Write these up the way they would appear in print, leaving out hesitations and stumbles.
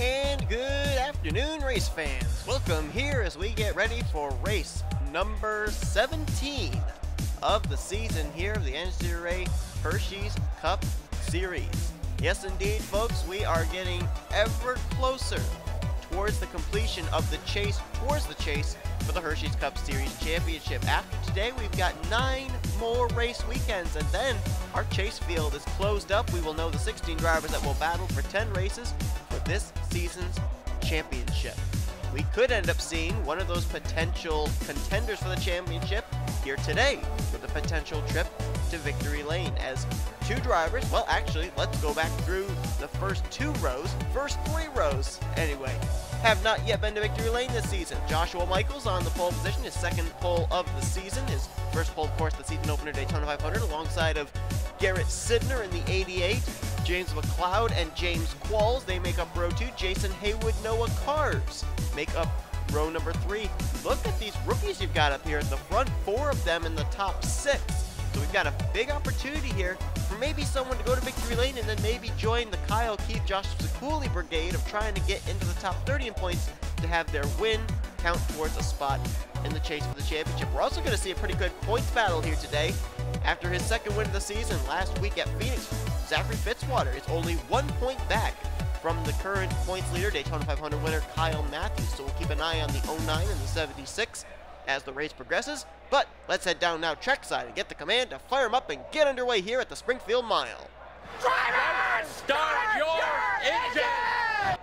And good afternoon, race fans. Welcome here as we get ready for race number 17 of the season here of the NNSCRA Hersheys Cup Series. Yes, indeed, folks, we are getting ever closer towards the completion of the chase, for the Hersheys Cup Series Championship. After today, we've got 9 more race weekends, and then our chase field is closed up. We will know the 16 drivers that will battle for 10 races for this season's championship. We could end up seeing one of those potential contenders for the championship here today with a potential trip to victory lane, as 2 drivers, well, actually, let's go back through the first 3 rows anyway, have not yet been to victory lane this season. Joshua Michaels on the pole position, his second pole of the season, his first pole, of course, the season opener Daytona 500, alongside of Garrett Sidner in the 88, James McLeod and James Qualls, they make up row 2. Jason Haywood, Noah Cars make up row number 3. Look at these rookies you've got up here at the front, 4 of them in the top 6. So we've got a big opportunity here for maybe someone to go to victory lane and then maybe join the Kyle Keith, Josh Zakuli brigade of trying to get into the top 30 in points to have their win count towards a spot in the chase for the championship. We're also going to see a pretty good points battle here today. After his second win of the season last week at Phoenix, Zachary Fitzwater is only 1 point back from the current points leader, Daytona 500 winner Kyle Matthews. So we'll keep an eye on the 09 and the 76 as the race progresses. But let's head down now trackside and get the command to fire them up and get underway here at the Springfield Mile. Drivers, start your engine!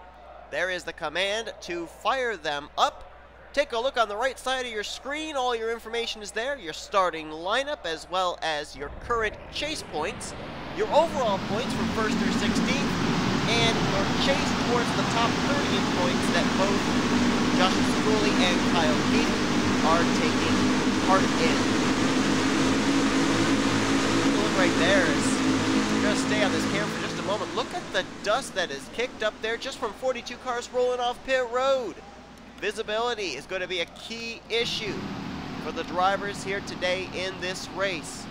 There is the command to fire them up. Take a look on the right side of your screen. All your information is there. Your starting lineup as well as your current chase points, your overall points from 1st through 16th, and your chase towards the top 30 in points that both Josh Zakuli and Kyle Keith are taking part in. Look right there is, we're going to stay on this camera for just a moment. Look at the dust that is kicked up there just from 42 cars rolling off pit road. Visibility is going to be a key issue for the drivers here today in this race.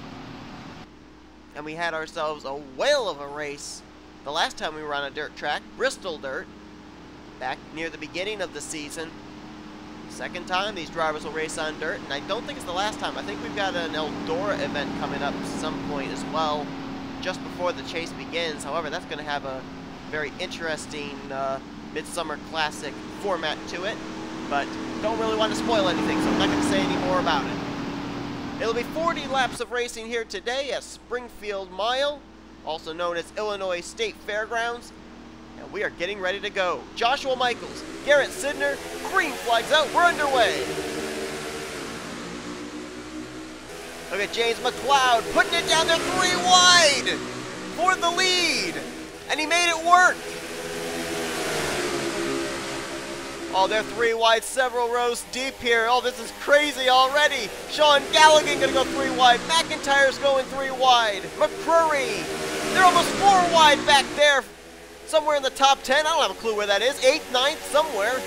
And we had ourselves a whale of a race the last time we were on a dirt track, Bristol Dirt, back near the beginning of the season. Second time these drivers will race on dirt, and I don't think it's the last time. I think we've got an Eldora event coming up at some point as well, just before the chase begins. However, that's going to have a very interesting Midsummer Classic format to it, but don't really want to spoil anything, so I'm not going to say any more about it. It'll be 40 laps of racing here today at Springfield Mile, also known as Illinois State Fairgrounds, and we are getting ready to go. Joshua Michaels, Garrett Sidner, green flags out, we're underway. Look at James McLeod putting it down there 3 wide for the lead, and he made it work. Oh, they're 3 wide, several rows deep here. Oh, this is crazy already. Sean Galligan gonna go 3 wide. McIntyre's going 3 wide. McCrory, they're almost 4 wide back there. Somewhere in the top 10, I don't have a clue where that is. 8th, 9th, somewhere.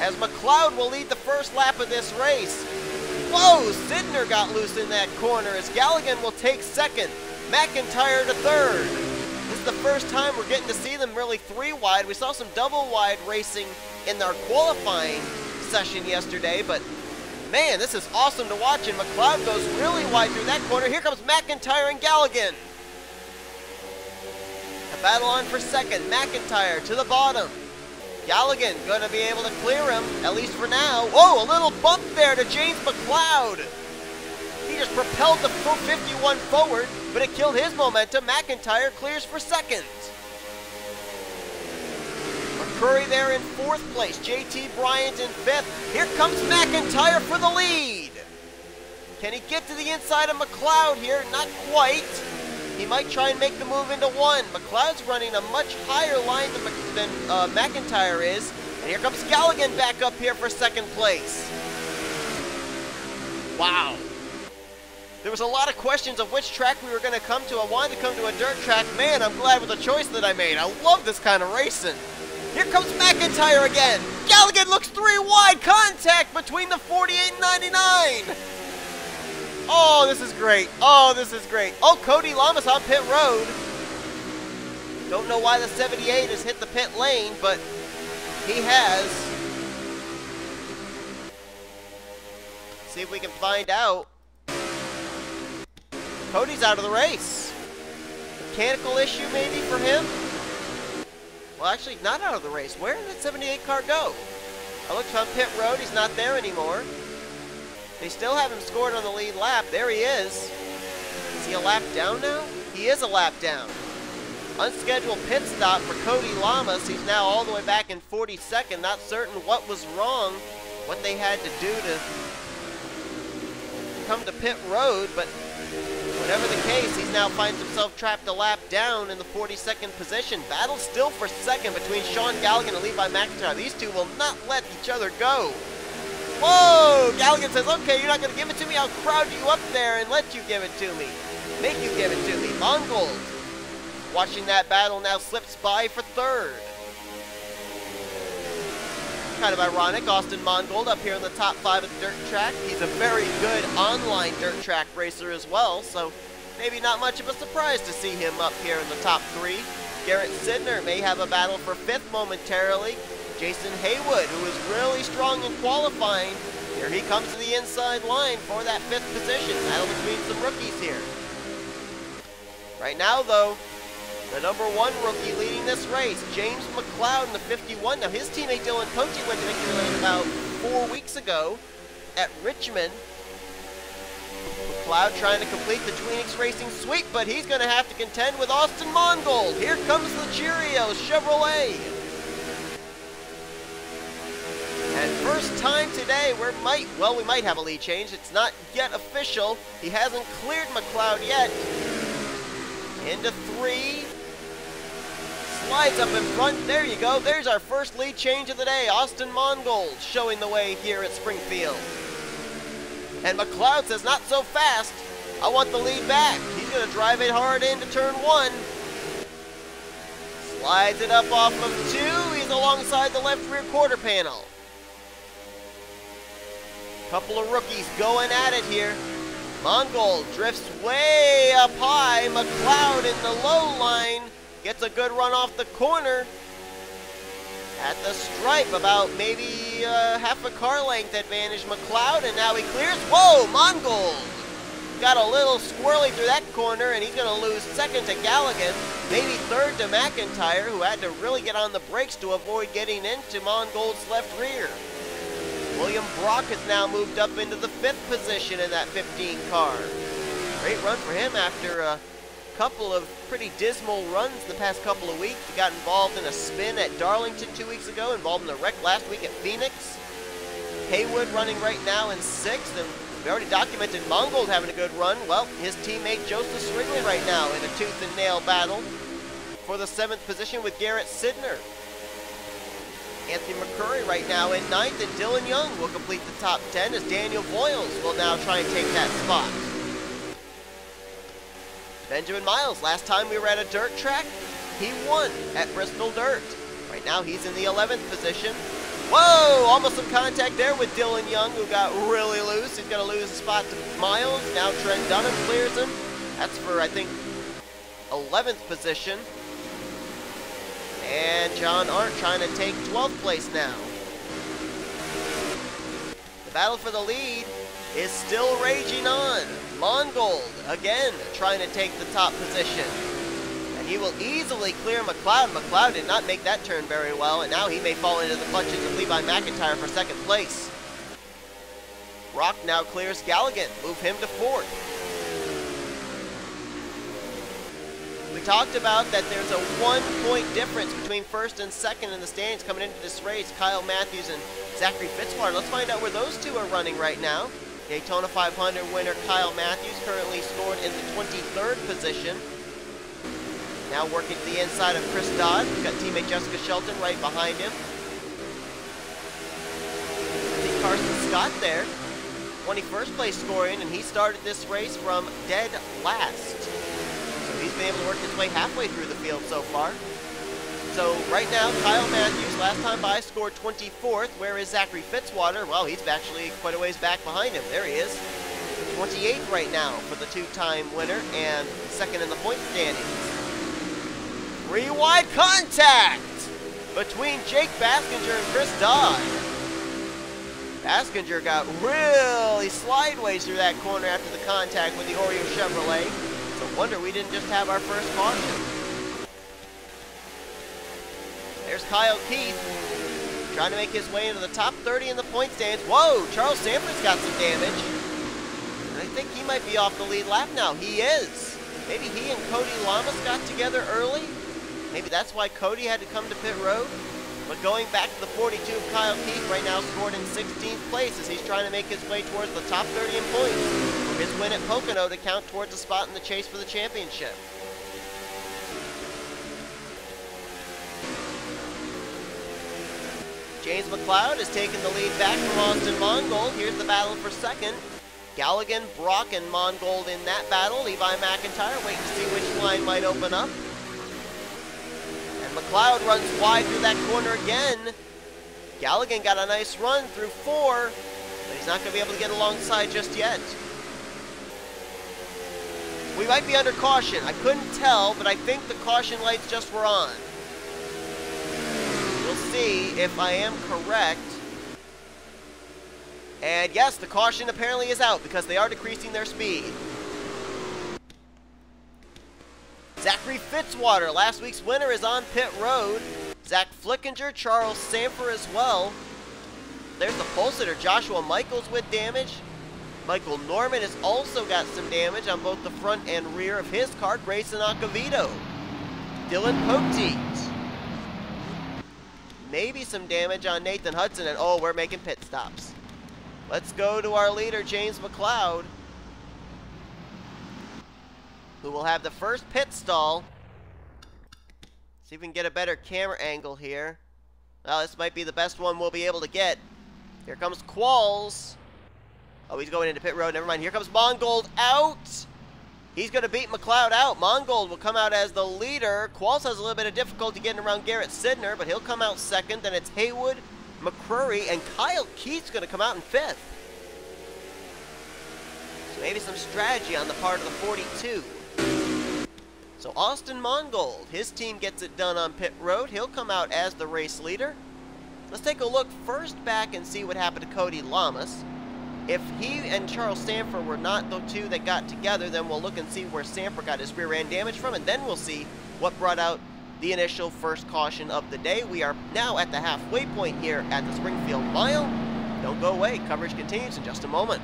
As McLeod will lead the first lap of this race. Whoa, Sidner got loose in that corner as Galligan will take 2nd. McIntyre to 3rd. This is the first time we're getting to see them really 3 wide. We saw some double wide racing in our qualifying session yesterday, but man, this is awesome to watch, and McLeod goes really wide through that corner. Here comes McIntyre and Galligan. A battle on for 2nd. McIntyre to the bottom. Galligan going to be able to clear him, at least for now. Whoa, a little bump there to James McLeod. He just propelled the 51 forward, but it killed his momentum. McIntyre clears for 2nd. McCrory there in 4th place. JT Bryant in 5th. Here comes McIntyre for the lead. Can he get to the inside of McLeod here? Not quite. He might try and make the move into 1. McLeod's running a much higher line than McIntyre is. And here comes Galligan back up here for 2nd place. Wow. There was a lot of questions of which track we were going to come to. I wanted to come to a dirt track. Man, I'm glad with the choice that I made. I love this kind of racing. Here comes McIntyre again. Galligan looks 3 wide. Contact between the 48 and 99. Oh, this is great. Oh, this is great. Oh, Cody Lamas on pit road. Don't know why the 78 has hit the pit lane, but he has. See if we can find out. Cody's out of the race. Mechanical issue maybe for him? Well, actually, not out of the race. Where did that 78 car go? I looked on pit road. He's not there anymore. They still have him scored on the lead lap. There he is. Is he a lap down now? He is a lap down. Unscheduled pit stop for Cody Lamas. He's now all the way back in 42nd. Not certain what was wrong, what they had to do to come to pit road, but whatever the case, he now finds himself trapped a lap down in the 42nd position. Battle still for second between Sean Galligan and Levi McIntyre. These two will not let each other go. Whoa! Galligan says, okay, you're not going to give it to me? I'll crowd you up there and let you give it to me. Make you give it to me. Mongold, watching that battle, now slips by for third. Kind of ironic, Austin Mongold up here in the top 5 of the dirt track. He's a very good online dirt track racer as well, so maybe not much of a surprise to see him up here in the top 3. Garrett Sidner may have a battle for 5th momentarily. Jason Haywood, who is really strong in qualifying. Here he comes to the inside line for that 5th position. Battle between some rookies here. Right now, though, the number 1 rookie leading this race, James McLeod in the 51. Now, his teammate Dylan Cote went to victory lane about 4 weeks ago at Richmond. McLeod trying to complete the Tweenix Racing sweep, but he's going to have to contend with Austin Mongold. Here comes the Cheerios Chevrolet. And first time today, we might have a lead change. It's not yet official. He hasn't cleared McLeod yet. Into 3. Slides up in front. There you go. There's our first lead change of the day. Austin Mongold showing the way here at Springfield. And McLeod says, not so fast. I want the lead back. He's going to drive it hard into turn 1. Slides it up off of 2. He's alongside the left rear quarter panel. Couple of rookies going at it here. Mongold drifts way up high. McLeod in the low line. Gets a good run off the corner. At the stripe, about maybe half a car length advantage McLeod, and now he clears. Whoa, Mongold! Got a little squirrely through that corner, and he's going to lose 2nd to Galligan, maybe 3rd to McIntyre, who had to really get on the brakes to avoid getting into Mongold's left rear. William Brock has now moved up into the 5th position in that 15 car. Great run for him after a couple of pretty dismal runs the past couple of weeks. He got involved in a spin at Darlington 2 weeks ago, involved in a wreck last week at Phoenix. Haywood running right now in 6th, and we already documented Mongold having a good run. Well, his teammate Joseph Swingley right now in a tooth and nail battle for the 7th position with Garrett Sidner. Anthony McCurry right now in 9th, and Dylan Young will complete the top 10 as Daniel Boyles will now try and take that spot. Benjamin Miles, last time we were at a dirt track, he won at Bristol Dirt. Right now he's in the 11th position. Whoa, almost some contact there with Dylan Young, who got really loose. He's going to lose a spot to Miles. Now Trent Dunham clears him. That's for, I think, 11th position. And John Arndt trying to take 12th place now. The battle for the lead is still raging on. Mongold, again, trying to take the top position. And he will easily clear McLeod. McLeod did not make that turn very well, and now he may fall into the clutches of Levi McIntyre for 2nd place. Brock now clears Galligan, move him to 4th. We talked about that there's a 1-point difference between 1st and 2nd in the standings coming into this race. Kyle Matthews and Zachary Fitzwater. Let's find out where those two are running right now. Daytona 500 winner Kyle Matthews currently scored in the 23rd position. Now working to the inside of Chris Dodd. We've got teammate Jessica Shelton right behind him. I think Carson Scott there. 21st place scoring, and he started this race from dead last. So he's been able to work his way halfway through the field so far. So right now, Kyle Matthews, last time by, scored 24th. Where is Zachary Fitzwater? Well, he's actually quite a ways back behind him. There he is. 28th right now for the 2-time winner and 2nd in the point standings. Three-wide contact between Jake Baskinger and Chris Dodd. Baskinger got really sideways through that corner after the contact with the Oreo Chevrolet. It's a wonder we didn't just have our first caution. There's Kyle Keith trying to make his way into the top 30 in the point stands. Whoa, Charles Sanford's got some damage. And I think he might be off the lead lap now. He is. Maybe he and Cody Lamas got together early. Maybe that's why Cody had to come to pit road. But going back to the 42 of Kyle Keith, right now scored in 16th place as he's trying to make his way towards the top 30 in points for his win at Pocono to count towards a spot in the chase for the championship. James McLeod has taken the lead back from Austin Mongold. Here's the battle for second. Galligan, Brock, and Mongold in that battle. Levi McIntyre waiting to see which line might open up. And McLeod runs wide through that corner again. Galligan got a nice run through 4, but he's not going to be able to get alongside just yet. We might be under caution. I couldn't tell, but I think the caution lights just were on. We'll see if I am correct. And yes, the caution apparently is out because they are decreasing their speed. Zachary Fitzwater, last week's winner, is on pit road. Zach Flickinger, Charles Sanford as well. There's the pole sitter, Joshua Michaels with damage. Michael Norman has also got some damage on both the front and rear of his car. Grayson Acavito. Dylan Poteet. Maybe some damage on Nathan Hudson, and oh, we're making pit stops. Let's go to our leader, James McLeod, who will have the first pit stall. See if we can get a better camera angle here. Well, this might be the best one we'll be able to get. Here comes Qualls. Oh, he's going into pit road. Never mind. Here comes Mongold out. He's going to beat McLeod out. Mongold will come out as the leader. Qualls has a little bit of difficulty getting around Garrett Sidner, but he'll come out second. Then it's Haywood, McCrory, and Kyle Keith's going to come out in 5th. So maybe some strategy on the part of the 42. So Austin Mongold, his team gets it done on pit road. He'll come out as the race leader. Let's take a look first back and see what happened to Cody Lamas. If he and Charles Sanford were not the two that got together, then we'll look and see where Sanford got his rear end damage from, and then we'll see what brought out the initial first caution of the day. We are now at the halfway point here at the Springfield Mile. Don't go away. Coverage continues in just a moment.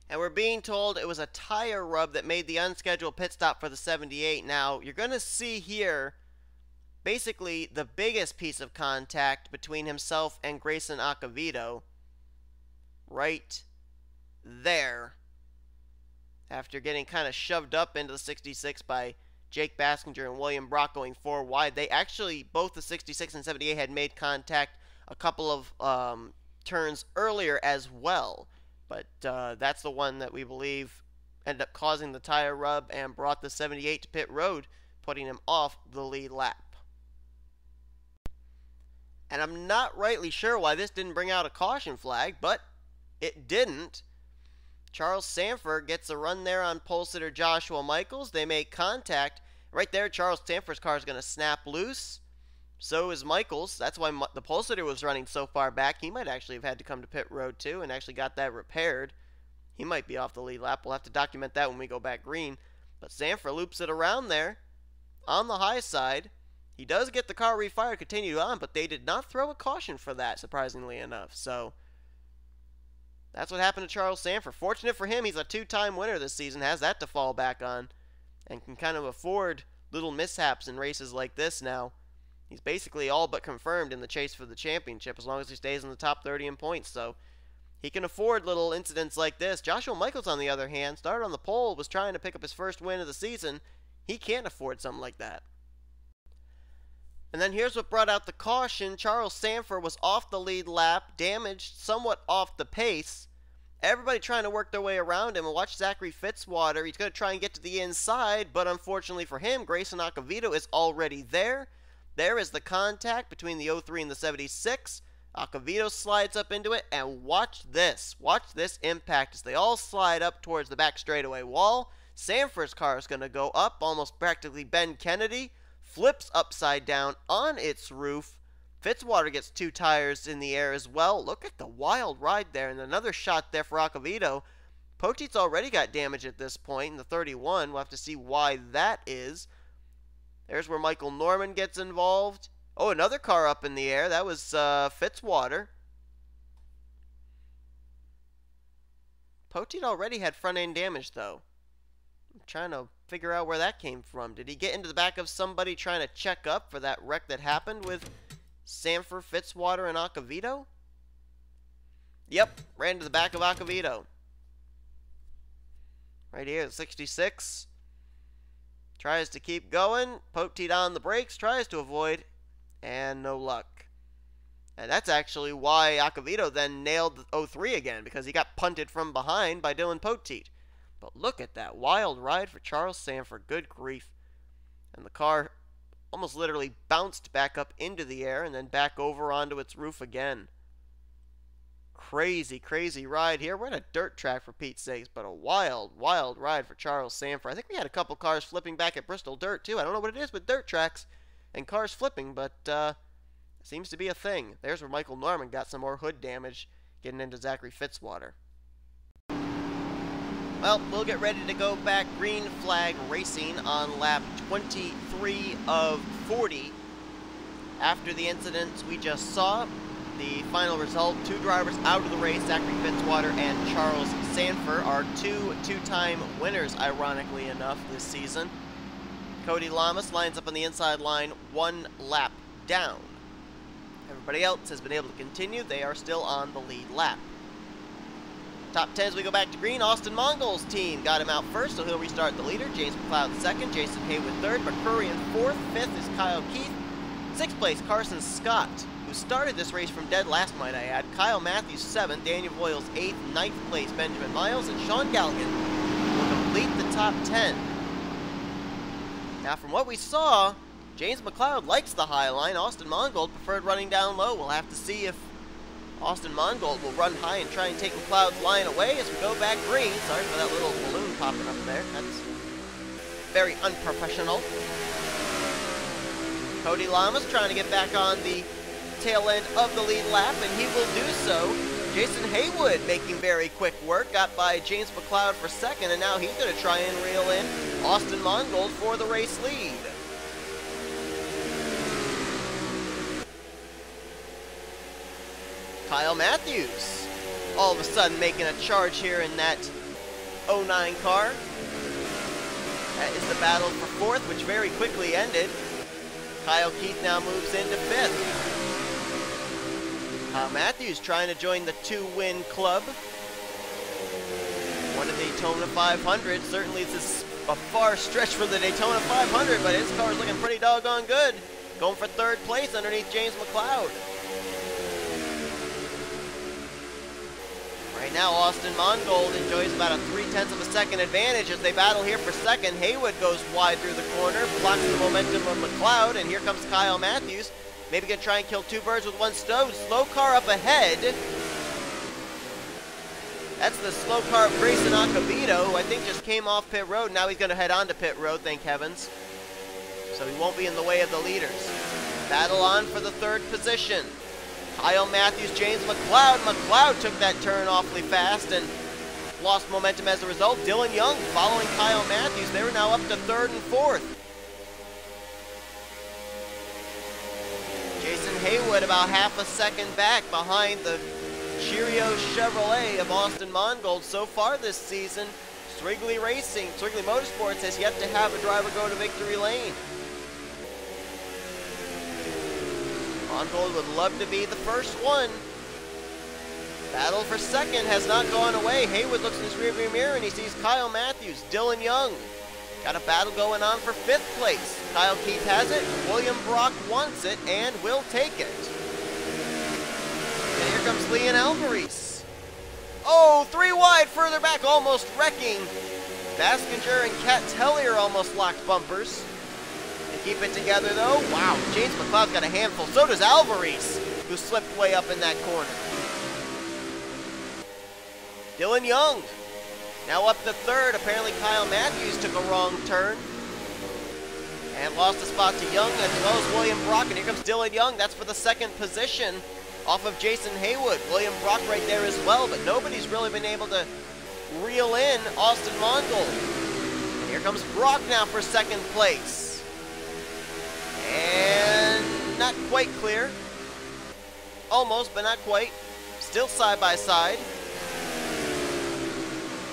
And we're being told it was a tire rub that made the unscheduled pit stop for the 78. Now, you're going to see here basically the biggest piece of contact between himself and Grayson Acavito. Right there. After getting kind of shoved up into the 66 by Jake Baskinger and William Brock going 4 wide. They actually, both the 66 and 78 had made contact a couple of turns earlier as well. But that's the one that we believe ended up causing the tire rub and brought the 78 to pit road, putting him off the lead lap. And I'm not rightly sure why this didn't bring out a caution flag, but it didn't. Charles Sanford gets a run there on pole sitter Joshua Michaels. They make contact. Right there, Charles Sanford's car is going to snap loose. So is Michaels. That's why the pole sitter was running so far back. He might actually have had to come to pit road too and actually got that repaired. He might be off the lead lap. We'll have to document that when we go back green. But Sanford loops it around there on the high side. He does get the car refired, continue on, but they did not throw a caution for that, surprisingly enough. So that's what happened to Charles Sanford. Fortunate for him, he's a 2-time winner this season, has that to fall back on, and can kind of afford little mishaps in races like this now. He's basically all but confirmed in the chase for the championship as long as he stays in the top 30 in points, so he can afford little incidents like this. Joshua Michaels, on the other hand, started on the pole, was trying to pick up his first win of the season. He can't afford something like that. And then here's what brought out the caution. Charles Sanford was off the lead lap, damaged, somewhat off the pace. Everybody trying to work their way around him. And watch Zachary Fitzwater. He's going to try and get to the inside, but unfortunately for him, Grayson Acavito is already there. There is the contact between the 03 and the 76. Acavito slides up into it, and watch this. Watch this impact as they all slide up towards the back straightaway wall. Sanford's car is going to go up, almost practically Ben Kennedy, flips upside down on its roof. Fitzwater gets 2 tires in the air as well. Look at the wild ride there, and another shot there for Acavito. Poteet's already got damage at this point in the 31. We'll have to see why that is. There's where Michael Norman gets involved. Oh, another car up in the air. That was Fitzwater. Poteet already had front-end damage, though. I'm trying to figure out where that came from. Did he get into the back of somebody trying to check up for that wreck that happened with Sanford, Fitzwater, and Acavito? Yep, ran into the back of Acavito. Right here at 66. Tries to keep going. Poteet on the brakes, tries to avoid, and no luck. And that's actually why Acavito then nailed the 03 again, because he got punted from behind by Dylan Poteet. But look at that wild ride for Charles Sanford. Good grief. And the car almost literally bounced back up into the air and then back over onto its roof again. Crazy, crazy ride here. We're at a dirt track for Pete's sakes, but a wild, wild ride for Charles Sanford. I think we had a couple cars flipping back at Bristol Dirt, too. I don't know what it is with dirt tracks and cars flipping, but it seems to be a thing. There's where Michael Norman got some more hood damage getting into Zachary Fitzwater. Well, we'll get ready to go back green flag racing on lap 23 of 40. After the incidents we just saw, the final result, 2 drivers out of the race, Zachary Fitzwater and Charles Sanford, are two-time winners, ironically enough, this season. Cody Lamas lines up on the inside line 1 lap down. Everybody else has been able to continue. They are still on the lead lap. Top 10 as we go back to green. Austin Mongol's team got him out first, so he'll restart the leader. James McLeod second, Jason Haywood third, McCurry in fourth. Fifth is Kyle Keith. Sixth place, Carson Scott, who started this race from dead last, might I add. Kyle Matthews seventh, Daniel Voiles eighth, ninth place, Benjamin Miles, and Sean Galligan will complete the top 10. Now, from what we saw, James McLeod likes the high line. Austin Mongold preferred running down low. We'll have to see if Austin Mongold will run high and try and take McLeod's line away as we go back green. Sorry for that little balloon popping up there. That's very unprofessional. Cody Lamas trying to get back on the tail end of the lead lap, and he will do so. Jason Haywood making very quick work. Got by James McLeod for second, and now he's going to try and reel in Austin Mongold for the race lead. Kyle Matthews, all of a sudden making a charge here in that 09 car. That is the battle for fourth, which very quickly ended. Kyle Keith now moves into fifth. Kyle Matthews trying to join the 2-win club. Won a Daytona 500. Certainly this is a far stretch from the Daytona 500, but his car is looking pretty doggone good. Going for third place underneath James McLeod. Right now, Austin Mongold enjoys about a 0.3 of a second advantage as they battle here for second. Haywood goes wide through the corner, blocks the momentum of McLeod, and here comes Kyle Matthews. Maybe gonna try and kill 2 birds with 1 stone. Slow car up ahead. That's the slow car of Grayson Acavito, who I think just came off pit road. Now he's gonna head on to pit road, thank heavens. So he won't be in the way of the leaders. Battle on for the 3rd position. Kyle Matthews, James McLeod. McLeod took that turn awfully fast and lost momentum as a result. Dylan Young following Kyle Matthews. They were now up to 3rd and 4th. Jason Haywood about half a second back behind the Cheerio Chevrolet of Austin Mongold. So far this season, Swigley Motorsports has yet to have a driver go to victory lane. Mongold would love to be the first one. Battle for second has not gone away. Haywood looks in his rearview mirror and he sees Kyle Matthews, Dylan Young. Got a battle going on for 5th place. Kyle Keith has it, William Brock wants it, and will take it. And here comes Leon Alvarez. Oh, 3 wide, further back, almost wrecking. Baskinger and Kat Tellier almost locked bumpers. They keep it together though. Wow, James McLeod's got a handful. So does Alvarez, who slipped way up in that corner. Dylan Young Now up to third, apparently Kyle Matthews took a wrong turn and lost a spot to Young, as well as William Brock, and here comes Dylan Young. That's for the second position off of Jason Haywood. William Brock right there as well, but nobody's really been able to reel in Austin Mongold. And here comes Brock now for second place. And not quite clear. Almost, but not quite. Still side by side.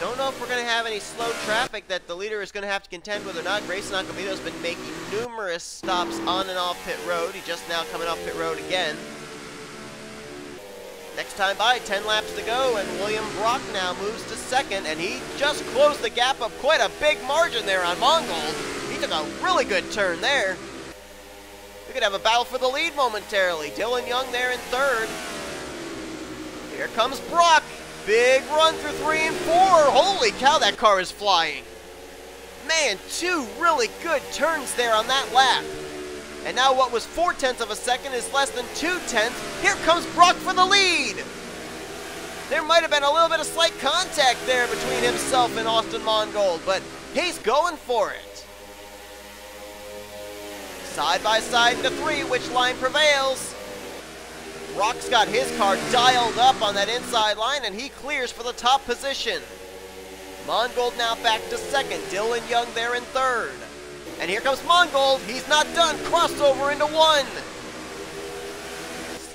Don't know if we're going to have any slow traffic that the leader is going to have to contend with or not. Grayson Acomito's been making numerous stops on and off pit road. He's just now coming off pit road again. Next time by, 10 laps to go, and William Brock now moves to second, and he just closed the gap up quite a big margin there on Mongold. He took a really good turn there. We could have a battle for the lead momentarily. Dylan Young there in third. Here comes Brock. Big run through 3 and 4. Holy cow, that car is flying. Man, 2 really good turns there on that lap. And now what was 4/10 of a second is less than 2/10. Here comes Brock for the lead. There might have been a little bit of slight contact there between himself and Austin Mongold, but he's going for it. Side by side into 3, which line prevails? Brock's got his car dialed up on that inside line, and he clears for the top position. Mongold now back to second. Dylan Young there in third. And here comes Mongold. He's not done. Crossover into 1.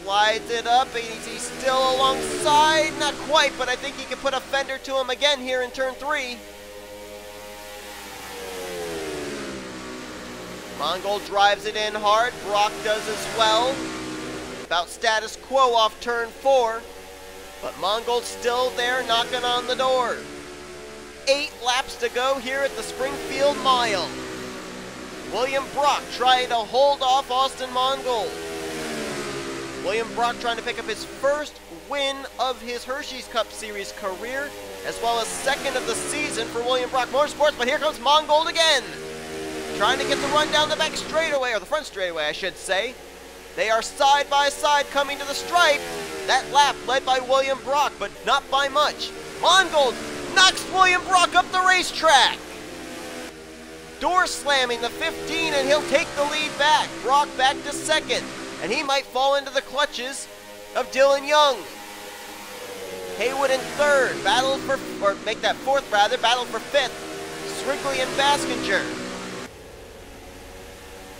Slides it up. He's still alongside. Not quite, but I think he can put a fender to him again here in turn 3. Mongold drives it in hard. Brock does as well. About status quo off turn 4, but Mongold's still there knocking on the door. 8 laps to go here at the Springfield Mile. William Brock trying to hold off Austin Mongold. William Brock trying to pick up his first win of his Hersheys Cup Series career, as well as second of the season for William Brock Motorsports, but here comes Mongold again. Trying to get the run down the back straightaway, or the front straightaway I should say. They are side by side coming to the stripe. That lap led by William Brock, but not by much. Mongold knocks William Brock up the racetrack. Door slamming the 15, and he'll take the lead back. Brock back to second, and he might fall into the clutches of Dylan Young. Haywood in third, battle for, or make that fourth rather, battle for fifth. Srigley and Baskinger.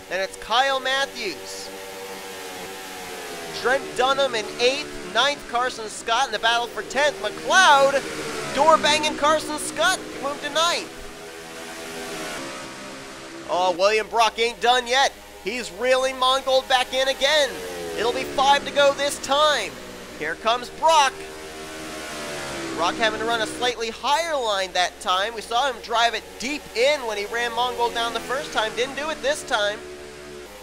Then it's Kyle Matthews. Trent Dunham in 8th, 9th Carson Scott in the battle for 10th. McLeod, door-banging Carson Scott, moved to 9th. Oh, William Brock ain't done yet. He's reeling Mongold back in again. It'll be 5 to go this time. Here comes Brock. Brock having to run a slightly higher line that time. We saw him drive it deep in when he ran Mongold down the first time. Didn't do it this time.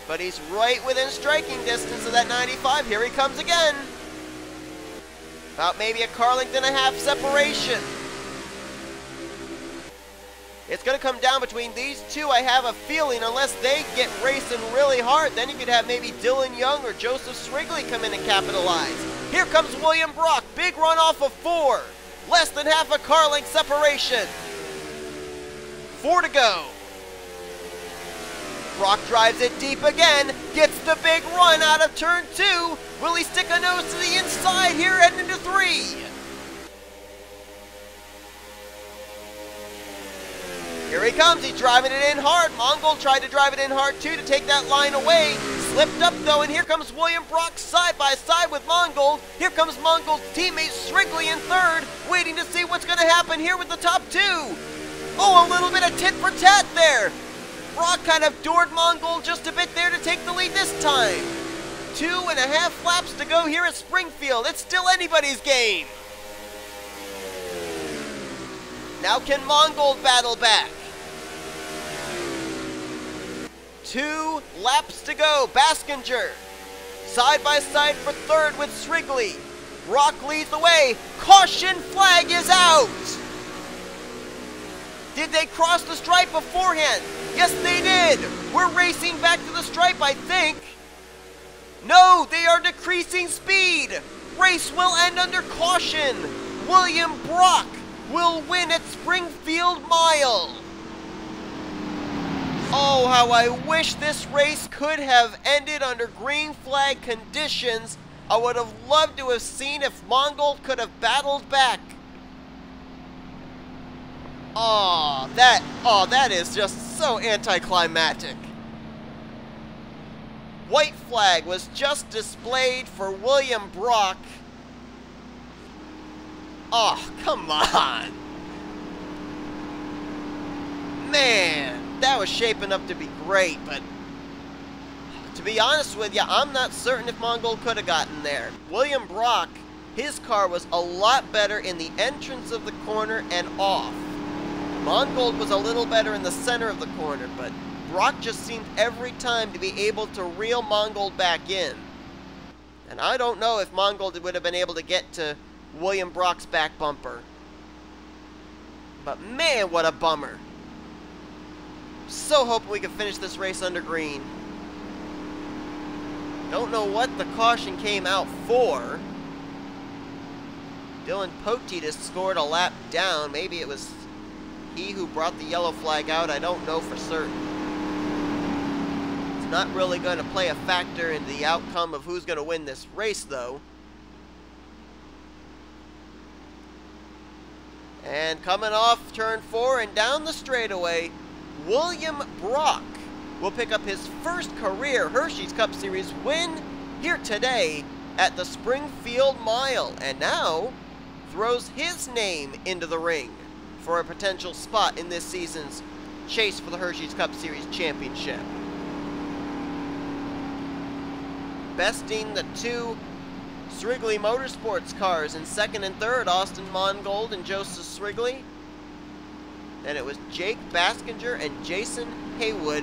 But he's right within striking distance of that 95. Here he comes again. About maybe a car length and a half separation. It's going to come down between these two, I have a feeling, unless they get racing really hard. Then you could have maybe Dylan Young or Joseph Srigley come in and capitalize. Here comes William Brock. Big run off of 4. Less than half a car length separation. 4 to go. Brock drives it deep again, gets the big run out of turn 2. Will he stick a nose to the inside here heading into 3? Here he comes, he's driving it in hard. Mongold tried to drive it in hard too to take that line away. Slipped up though, and here comes William Brock side by side with Mongold. Here comes Mongold's teammate Srigley in third, waiting to see what's going to happen here with the top 2. Oh, a little bit of tit for tat there. Brock kind of doored Mongold just a bit there to take the lead this time. 2.5 laps to go here at Springfield. It's still anybody's game. Now can Mongold battle back? 2 laps to go. Baskinger side by side for third with Srigley. Brock leads the way. Caution flag is out. Did they cross the stripe beforehand? Yes, they did. We're racing back to the stripe, I think. No, they are decreasing speed. Race will end under caution. William Brock will win at Springfield Mile. Oh, how I wish this race could have ended under green flag conditions. I would have loved to have seen if Mongold could have battled back. Oh, that is just so anticlimactic. White flag was just displayed for William Brock. Oh, come on. Man, that was shaping up to be great, but to be honest with you, I'm not certain if Mongold could have gotten there. William Brock, his car was a lot better in the entrance of the corner and off. Mongold was a little better in the center of the corner, but Brock just seemed every time to be able to reel Mongold back in. And I don't know if Mongold would have been able to get to William Brock's back bumper. But man, what a bummer. So hoping we can finish this race under green. Don't know what the caution came out for. Dylan Poteet has scored a lap down. Maybe it was he who brought the yellow flag out. I don't know for certain. It's not really going to play a factor in the outcome of who's going to win this race, though. And coming off turn 4 and down the straightaway, William Brock will pick up his first career Hersheys Cup Series win here today at the Springfield Mile, and now throws his name into the ring for a potential spot in this season's chase for the Hersheys Cup Series championship. Besting the two Srigley Motorsports cars in second and third, Austin Mongold and Joseph Srigley. And it was Jake Baskinger and Jason Haywood,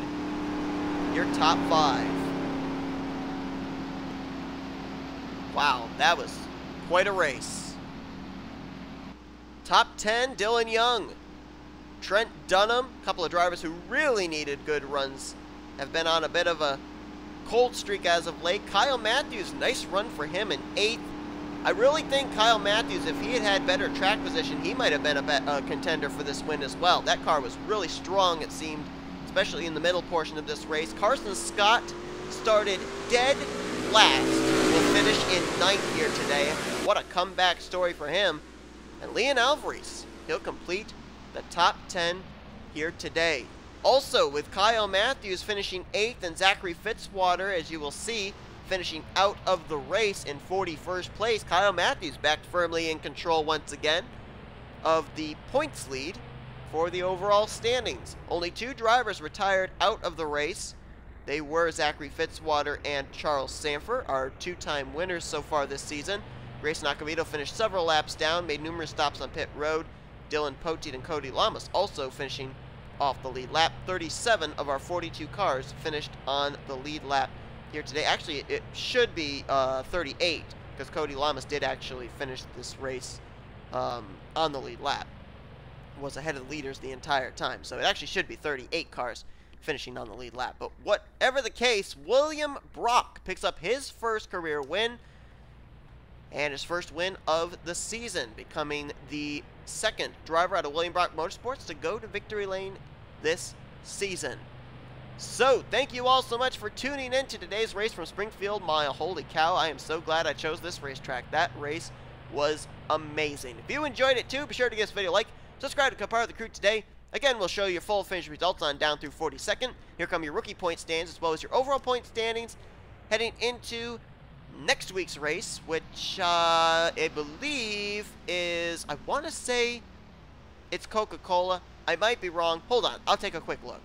your top 5. Wow, that was quite a race. Top 10, Dylan Young, Trent Dunham, a couple of drivers who really needed good runs, have been on a bit of a cold streak as of late. Kyle Matthews, nice run for him in 8th. I really think Kyle Matthews, if he had had better track position, he might have been a contender for this win as well. That car was really strong, it seemed, especially in the middle portion of this race. Carson Scott started dead last. Will finish in 9th here today. What a comeback story for him. And Leon Alvarez, he'll complete the top 10 here today. Also, with Kyle Matthews finishing 8th and Zachary Fitzwater, as you will see, finishing out of the race in 41st place. Kyle Matthews back firmly in control once again of the points lead for the overall standings. Only 2 drivers retired out of the race. They were Zachary Fitzwater and Charles Sanford, our 2-time winners so far this season. Grayson Acavito finished several laps down, made numerous stops on pit road. Dylan Poteet and Cody Lamas also finishing off the lead lap. 37 of our 42 cars finished on the lead lap here today. Actually, it should be 38, because Cody Lamas did actually finish this race on the lead lap. Was ahead of the leaders the entire time, so it actually should be 38 cars finishing on the lead lap. But whatever the case, William Brock picks up his first career win and his first win of the season, becoming the second driver out of William Brock Motorsports to go to victory lane this season. So, thank you all so much for tuning in to today's race from Springfield Mile. Holy cow, I am so glad I chose this racetrack. That race was amazing. If you enjoyed it too, be sure to give this video a like, subscribe to become part of the crew today. Again, we'll show you full finish results on down through 42nd. Here come your rookie point standings, as well as your overall point standings heading into next week's race, which I believe is, I want to say it's Coca-Cola. I might be wrong. Hold on, I'll take a quick look.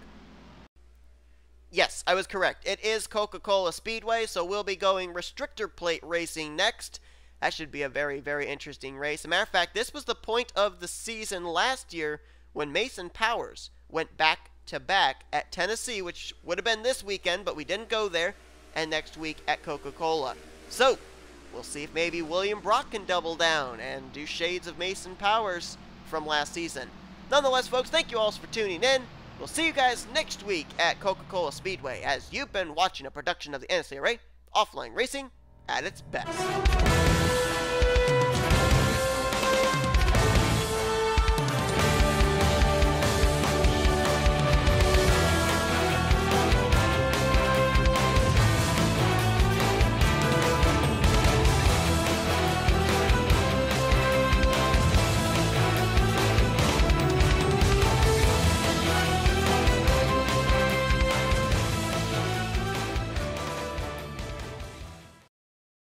Yes, I was correct. It is Coca-Cola Speedway, so we'll be going restrictor plate racing next. That should be a very, very interesting race. As a matter of fact, this was the point of the season last year when Mason Powers went back-to-back at Tennessee, which would have been this weekend, but we didn't go there, and next week at Coca-Cola. So, we'll see if maybe William Brock can double down and do shades of Mason Powers from last season. Nonetheless, folks, thank you all for tuning in. We'll see you guys next week at Coca-Cola Speedway, as you've been watching a production of the NNSCRA Offline Racing at its best.